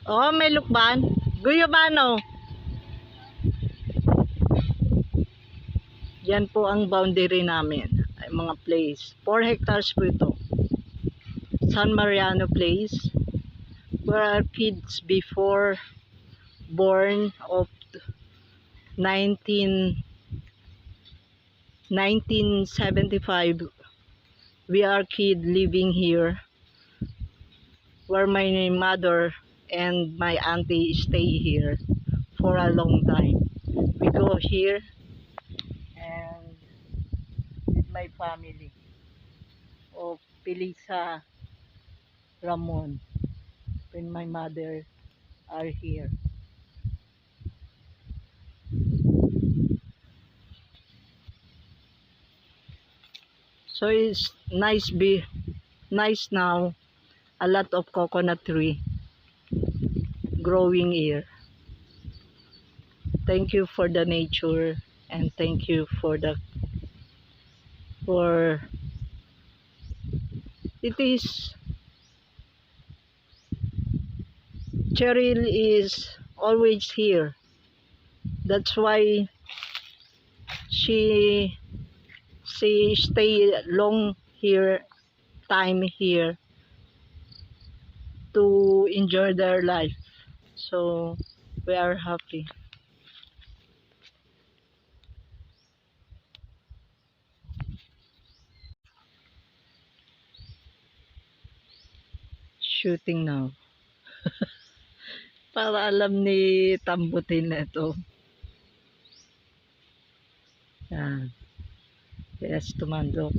Oh, may lukban. Guyabano. Yan po ang boundary namin. Ay, mga place. 4 hectares po ito. San Mariano Place. Where our kids before born of 1975. We are kid living here. Where my mother and my auntie stay here for a long time. We go here and with my family of Pilisa Ramon when my mother are here. So it's nice now. A lot of coconut tree growing here. Thank you for the nature and thank you for it is Cheryl is always here. That's why she stay long here time here to enjoy their life. So we are happy. Shooting now. Para alam ni Tambutin na ito. Yan. Yes, tumandok.